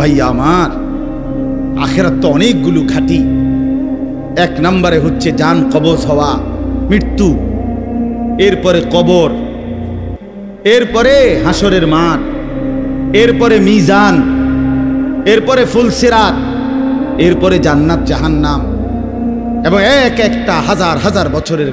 ভাইয়া আমার, আখিরাত তো অনেকগুলো ঘাটি। এক নম্বরে হচ্ছে জান কবজ হওয়া, মৃত্যু, এরপরে কবর, এরপরে হাসরের মাঠ, এরপরে মিজান, এরপরে ফুলসিরাত, এরপরে জান্নাত জাহান্নাম, এবং এক একটা হাজার হাজার বছরের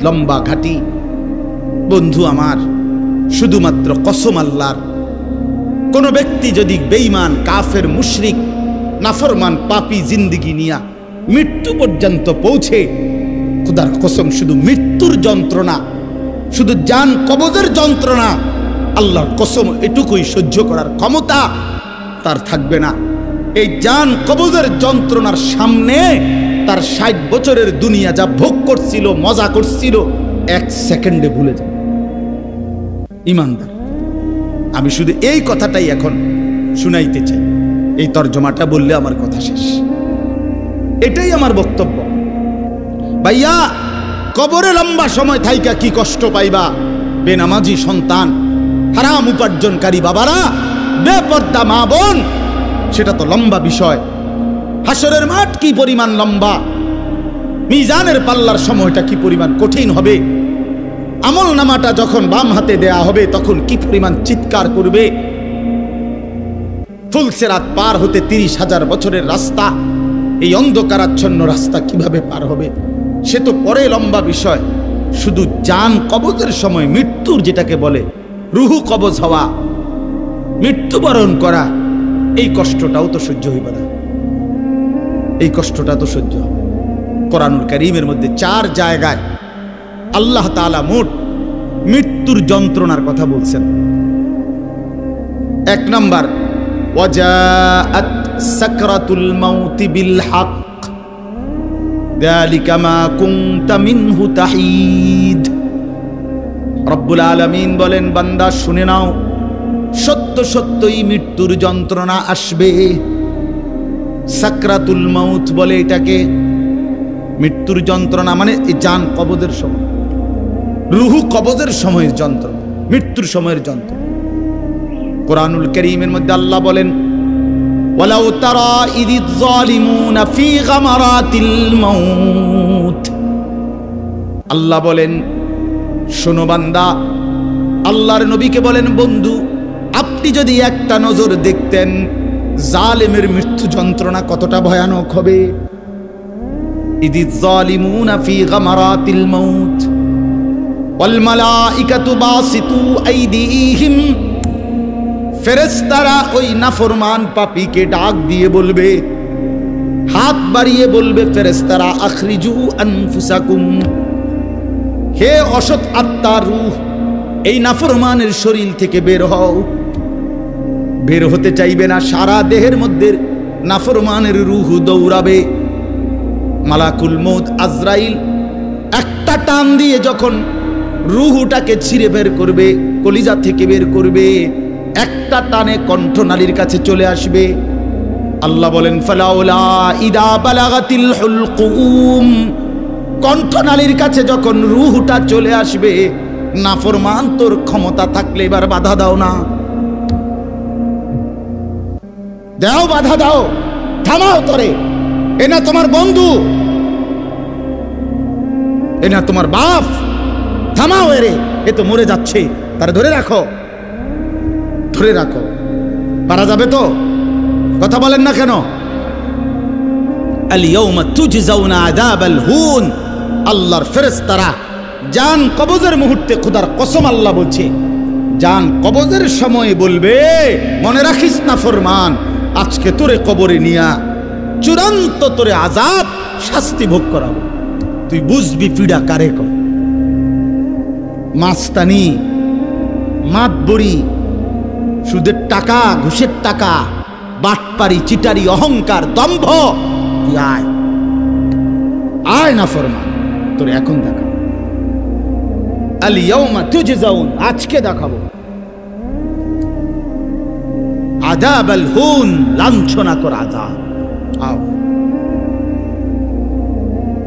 লম্বা ঘাটি। বন্ধু আমার, শুধুমাত্র কসম আল্লাহর, কোন ব্যক্তি যদি বেঈমান, কাফের, মুশরিক, নাফরমান, পাপী জিন্দেগি নিয়া মৃত্যু পর্যন্ত পৌঁছে, খোদার কসম শুধু মৃত্যুর যন্ত্রণা, শুধু জান কবজের যন্ত্রণা, আল্লাহর কসম এটুকুই সহ্য করার ক্ষমতা তার থাকবে না। এই জান কবজের যন্ত্রণার সামনে তার 60 বছরের দুনিয়া যা ভোগ করছিল, মজা করছিল, 1 সেকেন্ডে ভুলে যাবে। ইমানদার, আমি শুধু এই কথাটাই এখন শুনাইতে চাই। এই তর্জমাটা বললে আমার কথা শেষ। এটাই আমার বক্তব্য। ভাইয়া, কবরে লম্বা সময় থাইকা কি কষ্ট পাইবা? বেনামাজি সন্তান, হারাম উপার্জনকারী বাবারা, বেপর্দা মা বোন, সেটা তো লম্বা বিষয়। হাসরের মাঠ কি পরিমাণ লম্বা, মিজানের পাল্লার সময়টা কি পরিমাণ কঠিন হবে, আমল নামাটা যখন বাম হাতে দেয়া হবে তখন কি পরিমাণ চিৎকার করবে। ফুলসিরাত পার হতে 30,000 বছরের রাস্তা, এই অন্ধকারাচ্ছন্ন রাস্তা কিভাবে পার হবে সে তো পরে লম্বা বিষয়। শুধু জান কবজের সময় মৃত্যুর, যেটাকে বলে রুহু কবজ হওয়া, মৃত্যুবরণ করা, এই কষ্টটাও তো সহ্য হইবে না। এই কষ্টটা তো সহ্য হবে। কোরআনুল কারীমের মধ্যে 4 জায়গায় আল্লাহ তাআলা মোট মৃত্যুর যন্ত্রণার কথা বলছেন। 1 নাম্বার, ওয়াজাআত সাকরাতুল মাউতি বিল হক যালিকা মা কুনতা মিনহু তাহিদ। রব্বুল আলামিন বলেন, বান্দা শুনে নাও, সত্য সত্যই মৃত্যুর যন্ত্রণা আসবে। সাকরাতুল মাউত বলে এটাকে। মৃত্যুর যন্ত্রণা মানে এই জান কবজের সময়, রুহু কবজের সময়ের যন্ত্রণা, মৃত্যুর সময়ের যন্ত্রণা। কোরআনুল কারীমের মধ্যে আল্লাহ বলেন, ওয়ালাউ তারা ইযিজ যালিমুনা ফি গামারাতিল মাউত। আল্লাহ বলেন, শোনো বান্দা, আল্লাহর নবীকে বলেন, বন্ধু আপনি যদি একটা নজর দেখতেন জালেমের মৃত্যু যন্ত্রণা কতটা ভয়ানক হবে। ইযিজ যালিমুনা ফি গামারাতিল মাউত ওয়াল মালাইকাতু বাসিতু আইদিহিম। ফেরেশতারা ওই নাফরমান পাপীকে ডাক দিয়ে বলবে, হাত বাড়িয়ে বলবে ফেরেশতারা, আখরিজু আনফুসাকুম, হে অসৎ আত্মার রূহ, এই নাফরমানের শরীর থেকে বের হও। বের হতে চাইবে না, সারা দেহের মধ্যে নাফরমানের রূহ দৌড়াবে। মালাকুল মউত আজরাইল একটা টান দিয়ে যখন রূহটাকে ছিঁড়ে বের করবে, কলিজা থেকে বের করবে, একটা টানে কণ্ঠনালীর কাছে চলে আসবে। আল্লাহ বলেন, ফালাউলা ইদা বালাগাতিল হুলকুম, কণ্ঠনালীর কাছে যখন রূহটা চলে আসবে, নাফরমান তোর ক্ষমতা থাকলে এবার বাধা দাও না, দাও, বাধা দাও, থামাও তোরে। এ না তোমার বন্ধু, এ না তোমার বাপ, থামাও এরে, এ তো মরে যাচ্ছে, তারে ধরে রাখো, ধরে রাখো। পারা যাবে তো? কথা বলেন না কেন? আল ইয়াউমা তুজজাউনা আযাবাল হুন। আল্লাহর ফেরেশতারা জান কবজের মুহূর্তে, খোদার কসম আল্লাহ বলছে, জান কবজের সময় বলবে, মনে রাখিস না ফরমান, আজকে তোরে কবরে নিয়া চূড়ান্ত তোরে আযাব শাস্তি ভোগ করাবো। তুই বুঝবি পীড়া কারে কর। মাস্তানি, মাতবরি, সুদের টাকা, ঘুষের টাকা, বাটপারি, চিটারি, অহংকার, দম্ভ, আয় আয় না ফরমান, তোরে এখন দেখাবো। আল ইয়াউমা তুজজাউন, আজকে দেখাবো আযাবাল হুন, লাঞ্ছনা কর আযাব। আও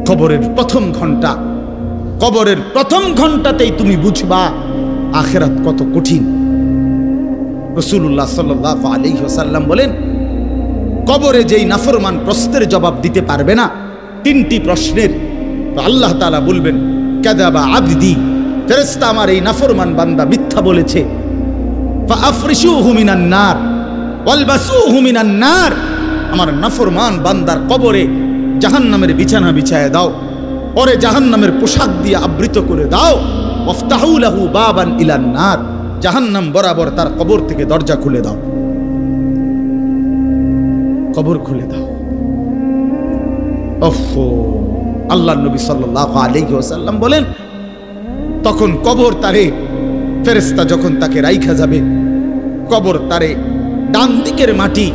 কবরের প্রথম ঘন্টা, কবরের প্রথম ঘন্টাতেই তুমি বুঝবা আখিরাত কত কঠিন। রাসূলুল্লাহ সাল্লাল্লাহু আলাইহি ওয়াসাল্লাম বলেন, কবরে যেই নাফরমান প্রশ্নের জবাব দিতে পারবে না, 3টি প্রশ্নের, তো আল্লাহ তাআলা বলবেন কাযাবা আবদি, ফেরেশতা আমার এই নাফরমান বান্দা মিথ্যা বলেছে। ফাআফরিশুহু মিনান নার ওয়ালবাসুহু মিনান নার, আমার নাফরমান বান্দার কবরে জাহান্নামের বিছানা বিছায় দাও, ওরে জাহান্নামের পোশাক দিয়ে আবৃত করে দাও। ওয়াফতাহু লাহু বাবান ইলান নার, জাহান্নাম বরাবর তার কবর থেকে দরজা খুলে দাও, কবর খুলে দাও। ওফো, আল্লাহর নবী সাল্লাল্লাহু আলাইহি ওয়াসাল্লাম বলেন তখন কবর তারে, ফেরেশতা যখন তাকে রাইখা যাবে, কবর তারে ডান দিকের মাটি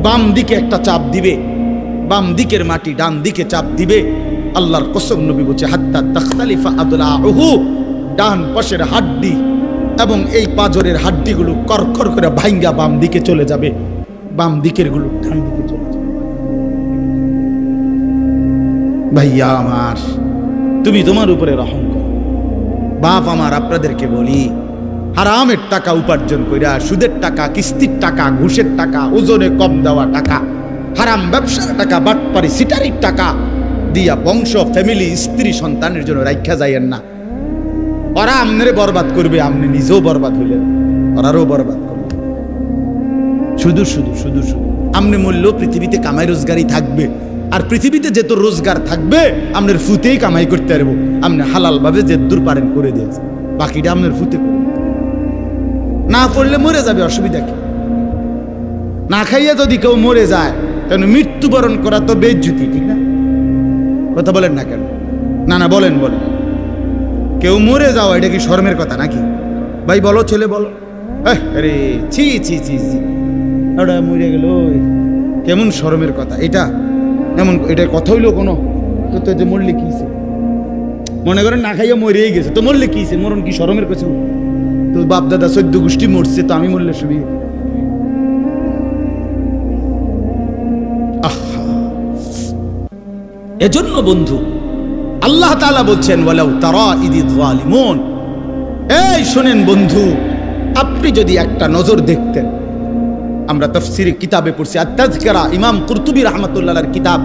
বাম দিকে একটা চাপ দিবে, বাম দিকের মাটি ডান দিকে চাপ দিবে। আল্লাহর কসম, নবী বলছে হাত্তা তাখতালিফা আদলাউহু, ডান পাশের হাড্ডি এবং এই পাজরের হাড্ডিগুলো করকর করে ভাঙ্গা বাম দিকে চলে যাবে, বাম দিকের গুলো ডান দিকে চলে যাবে। ভাইয়া আমার, তুমি তোমার উপরে রহম করো। বাপ আমার, আপনাদেরকে বলি, হারামের টাকা উপার্জন কইরা, সুদের টাকা, কিস্তির টাকা, ঘুষের টাকা, ওজনে কম দেওয়া টাকা, হারাম ব্যবসার টাকা, বাটপারি সিটারির টাকা দিয়া বংশ, ফ্যামিলি, স্ত্রী, সন্তানের জন্য রাইখা যাইয়েন না। ওরা আমনে বরবাদ করবে, আপনি নিজেও বরবাদ হইলেন, ওরারও বরবাদ করবে। শুধু শুধু শুধু শুধু আপনি মূল্য পৃথিবীতে কামাই রোজগারই থাকবে, আর পৃথিবীতে যেত রোজগার থাকবে আপনার ফুতেই কামাই করতে পারবো। আপনি হালাল ভাবে যে দূর পারেন করে দিয়েছে, বাকিটা আপনার ফুতে করবে। না পড়লে মরে যাবে, অসুবিধা কি? না খাইয়া যদি কেউ মরে যায়, তাহলে মৃত্যুবরণ করা তো বেজ্জুতি, ঠিক না? কথা বলেন না কেন? না না, বলেন বলেন। কেউ মরে যাওয়া এটা কি শরমের কথা নাকি? ভাই বলো, ছেলে বলো। আরে ছি ছি ছি ছি, ওটা মরে গেল, কেমন শরমের কথা এটা? এমন এটার কথা হইলো কোনো? তো যে মরলে কি মনে করেন, না খাইয়া মরেই গেছে, তো মরলে কি মরণ কি শরমের কাছে? তো বাপ দাদা 14 গোষ্ঠী মরছে, তো আমি মরলে সুবি? এজন্য বন্ধু, আল্লাহ তাআলা বলছেন ওয়ালাউ তারা ইদিয যালিমুন, এই শুনেন বন্ধু, আপনি যদি একটা নজর দেখতেন। আমরা তাফসীরে কিতাবে পড়ছি, আত-তাযকিরা, ইমাম কুরতুবী রাহমাতুল্লাহর কিতাব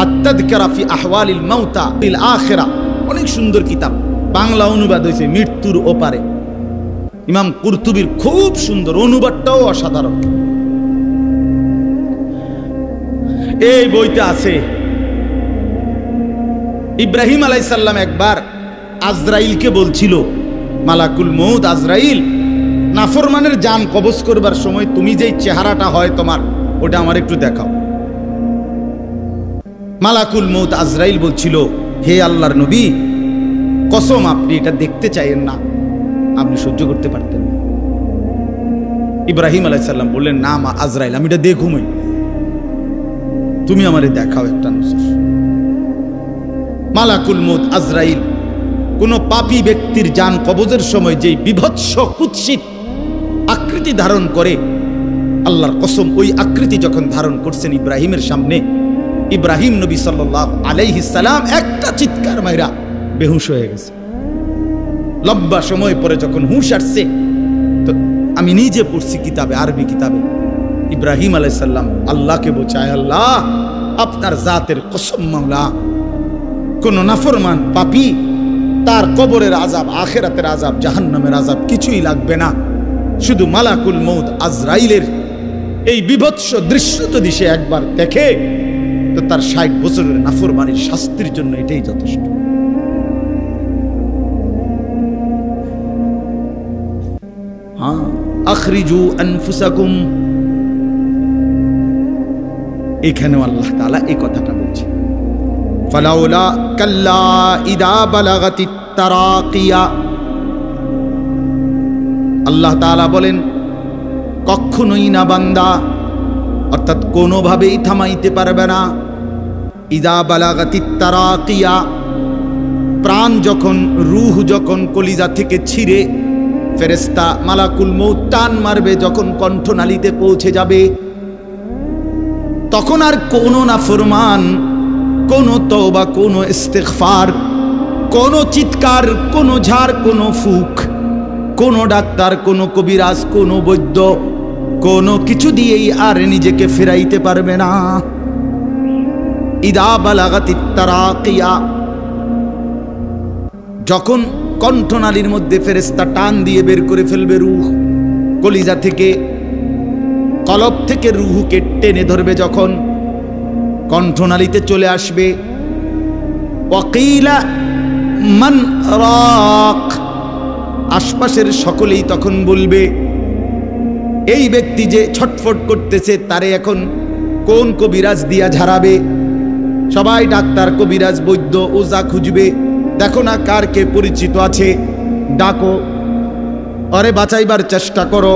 আত-তাযকিরা ফি আহওয়ালিল মাউতা বিল আখিরা, অনেক সুন্দর কিতাব, বাংলা অনুবাদ হয়েছে মৃত্যুর ওপারে। ইমাম কুরতুবীর খুব সুন্দর, অনুবাদটাও অসাধারণ। এই বইতে আছে ইব্রাহিম আলাইহিস সালাম একবার আজরাইলকে বলছিল, মালাকুল মউত আজরাইল, নাফরমানের জান কবজ করবার সময় তুমি যেই চেহারাটা হয় তোমার, ওটা আমার একটু দেখাও। মালাকুল মউত আজরাইল বলছিল, হে আল্লাহর নবী, কসম আপনি এটা দেখতে চাইেন না, আপনি সহ্য করতে পারতেন না। ইব্রাহিম আলাইহিস সালাম বললেন, না মা আজরাইল, আমি এটা দেখুমই, তুমি আমারে দেখাও একটা নজর। মালাকুল মউত আজরাইল কোন পাপী ব্যক্তির জান কবজের সময় যেই বিভৎস কুৎসিত আকৃতি ধারণ করে, আল্লাহর কসম ওই আকৃতি যখন ধারণ করছেন ইব্রাহিমের সামনে, ইব্রাহিম নবী সাল্লাল্লাহু আলাইহিস সালাম একটা চিৎকার মাইরা বেহুশ হয়ে গেছে। লম্বা সময় পরে যখন হুঁশ আসছে, তো আমি নিজে পড়ছি কিতাবে, আরবি কিতাবে, ইব্রাহিম আলাইহিস সালাম আল্লাহকে বলছে, আল্লাহ আপনার জাতের কসম মাওলা, কোন নাফরমান পাপী তার কবরের আযাব, আখিরাতের আযাব, জাহান্নামের আযাব কিছুই লাগবে না, শুধু মালাকুল মউত আজরাইলের এই বিভৎস দৃশ্য যদি সে একবার দেখে, তো তার 60 বছরের নাফরমানির শাস্তির জন্য এটাই যথেষ্ট। হ্যাঁ, আখরিজু আনফুসাকুম, এখানেও আল্লাহ তাআলা এই কথাটা বলছে, ফালাউলা কাল্লা ইদা বালাগাতিত তারাকিয়া। আল্লাহ তাআলা বলেন, কখনোই না বান্দা, অর্থাৎ কোনোভাবেই থামাইতে পারবে না, ইদা বালাগাতিত তারাকিয়া, প্রাণ যখন, রূহ যখন কলিজা থেকে ছিঁড়ে ফেরেশতা মালাকুল মউত টান মারবে, যখন কণ্ঠনালীতে পৌঁছে যাবে, তখন আর কোনো নাফরমান, কোনো তওবা, কোনো ইস্তিগফার, কোনো চিৎকার, কোনো ঝাড়, কোনো ফুক, কোনো ডাক্তার, কোনো কবিরাজ, কোনো বৈদ্য, কোনো কিছু দিয়েই আর নিজেকে ফেরাইতে পারবে না। ইদা বালাগাতিত তারাকিয়া, যখন কণ্ঠনালীর মধ্যে ফেরেশতা টান দিয়ে বের করে ফেলবে রূহ, কলিজা থেকে কলব থেকে রূহকে টেনে ধরবে, যখন কণ্ঠনালীতে চলে আসবে, ওয়াকিলা মান রাক, আশপাশের সকলেই তখন বলবে এই ব্যক্তি যে ছটফট করতেছে তারে এখন কোন কবিরাজ দিয়া ঝাড়াবে। সবাই ডাক্তার, কবিরাজ, বৈদ্য, ওঝা খুঁজবে, দেখো না কার কে পরিচিত আছে, ডাকো, আরে বাঁচাইবার চেষ্টা করো।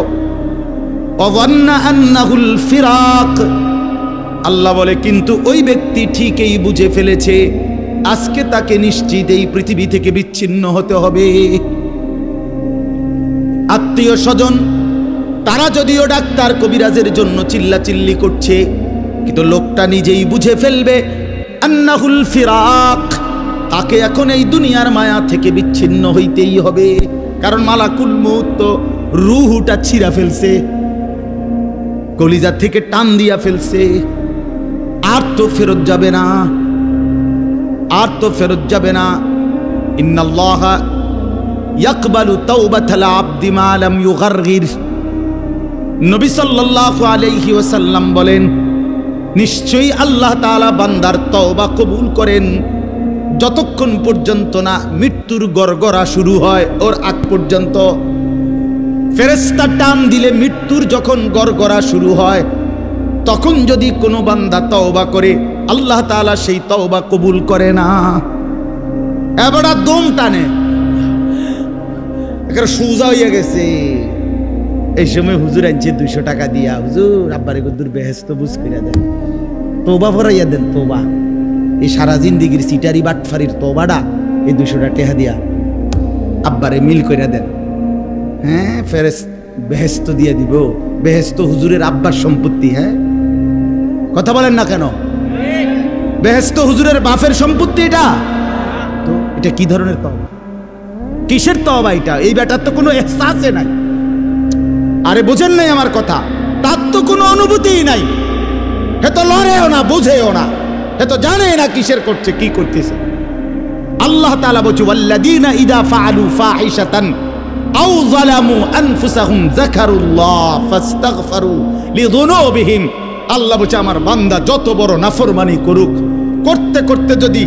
ওয়ান্না আন্নাহুল ফিরাক, আল্লাহ বলে কিন্তু ওই ব্যক্তি ঠিকই বুঝে ফেলেছে আজকে তাকে নিশ্চিত এই পৃথিবী থেকে বিচ্ছিন্ন হতে হবে। আত্মীয় স্বজন তারা যদিও ডাক্তার কবিরাজের জন্য চিল্লাচিল্লি করছে, কিন্তু লোকটা নিজেই বুঝে ফেলবে আন্নাহুল ফিরাক, তাকে এখন এই দুনিয়ার মায়া থেকে বিচ্ছিন্ন হইতেই হবে। কারণ মালাকুল মউত তো রূহটা ছিঁড়া ফেলছে, কলিজা থেকে টান দিয়া ফেলছে, আর তো ফেরত যাবে না, আর তো ফেরত যাবে না। ইন্নাল্লাহা ইয়াকবালু তাওবাতাল আবদি মা লাম ইউগারগির, নবী সাল্লাল্লাহু আলাইহি ওয়াসাল্লাম বলেন নিশ্চয়ই আল্লাহ তাআলা বান্দার তওবা কবুল করেন যতক্ষণ পর্যন্ত না মৃত্যুর গড়গড়া শুরু হয়, ওর আগ পর্যন্ত। ফেরেশতা টান দিলে মৃত্যুর যখন গড়গড়া শুরু হয় তখন যদি কোনো বান্দা তওবা করে আল্লাহ তাআলা সেই তওবা কবুল করে না। এবার দম টানে, একেবারে সোজা হইয়া গেছে। এই সময় হুজুর আনছে 200 টাকা দিয়া, হুজুর আব্বারে গুদ্দুর বেহেশত বুঝ কইরা দেন, তওবা ফরাইয়া দেন, তওবা। এই সারা জিন্দিগির সিটারি বাটফারির তওবাটা এই 200 টাকা দিয়া আব্বারে মিল কইরা দেন। হ্যাঁ, বেহেশত দিয়ে দিব। বেহেশত হুজুরের আব্বার সম্পত্তি। হ্যাঁ, কথা বলেন না কেন? বেহেশত হুজুরের বাপের সম্পত্তি। এটা তো এটা কি ধরনের তওবা, কিসের তওবা এটা? এই বেটার তো কোনো এহসাসে নাই। আরে বোঝেন নাই আমার কথা? তার তো কোনো অনুভূতিই নাই, হে তো লড়েও না, বুঝেও না, হে তো জানে না কিসের করছে, কি করতেছে। আল্লাহ তাআলা বলছে ওয়াল্লাযীনা ইযা ফাআলু ফাহিশাতান আও যালামু আনফুসাহুম যাকারুল্লাহ ফাস্তাগফিরু লিযুনুবিহিম। আল্লাহ বলছে আমার বান্দা যত বড় নাফরমানি করুক, করতে করতে যদি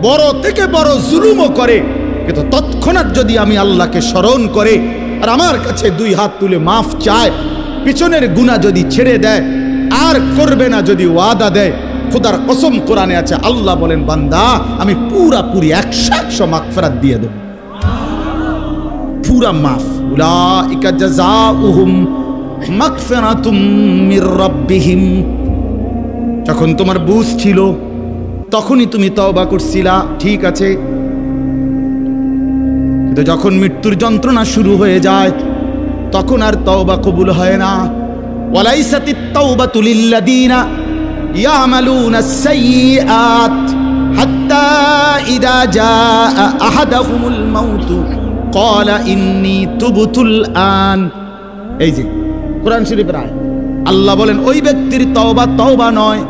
বড় থেকে বড় জুলুমও করে, কিন্তু তৎক্ষণাৎ যদি আমি আল্লাহকে স্মরণ করে আর আমার কাছে 2 হাত তুলে মাফ চায়, পিছনের গুনাহ যদি ছেড়ে দেয় আর করবে না যদি ওয়াদা দেয়, খোদার কসম কোরআনে আছে, আল্লাহ বলেন বান্দা আমি পুরাপুরি 100% মাগফিরাত দিয়ে দেব, পুরা মাফ। উলাইকা জাযাউহুম মাগফিরাতুম মির রাব্বিহিম। যখন তোমার বুঝ ছিল তখনই তুমি তওবা করছিলা, ঠিক আছে, কিন্তু যখন মৃত্যুর যন্ত্রণা শুরু হয়ে যায় তখন আর তওবা কবুল হয় না। ওয়ালাইসাতিত তাওবাতু লিল্লাযীনা ইয়ামালুনাস সাইয়্যাত হাত্তা ইযা জাআ আহাদাহুমুল মাউত ক্বালা ইন্নী তুবতুল আন। এই যে কোরআন শরীফের আয়াত, আল্লাহ বলেন ওই ব্যক্তির তওবা তওবা নয়,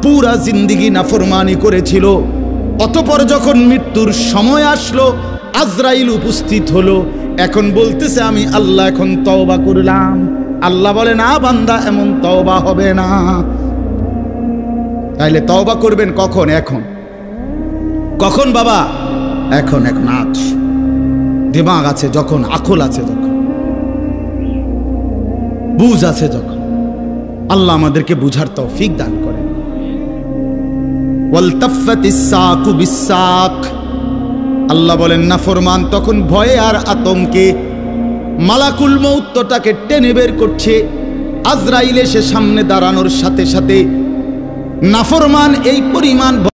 পুরা জিন্দেগি নাফরমানি করেছিল, অতঃপর যখন মৃত্যুর সময় আসলো আজরাইল উপস্থিত হলো, এখন বলতেছে আমি আল্লাহ এখন তওবা করলাম। আল্লাহ বলে না বান্দা, এমন তওবা হবে না। তাইলে তওবা করবেন কখন? এখন। কখন বাবা? এখন। এখন আজ দিমাগ আছে যখন, আকল আছে যখন, বুঝ আছে যখন। আল্লাহ আমাদেরকে বুঝার তৌফিক দান করেন। ওয়ালতাফাতিস সাকু বিসাক, আল্লাহ বলেন নাফরমান তখন ভয়ে আর আতঙ্কে মালাকুল মউতটাকে টেনে বের করছে। আজরাইল এসে সামনে দাঁড়ানোর সাথে সাথে নাফরমান এই পরিমাণ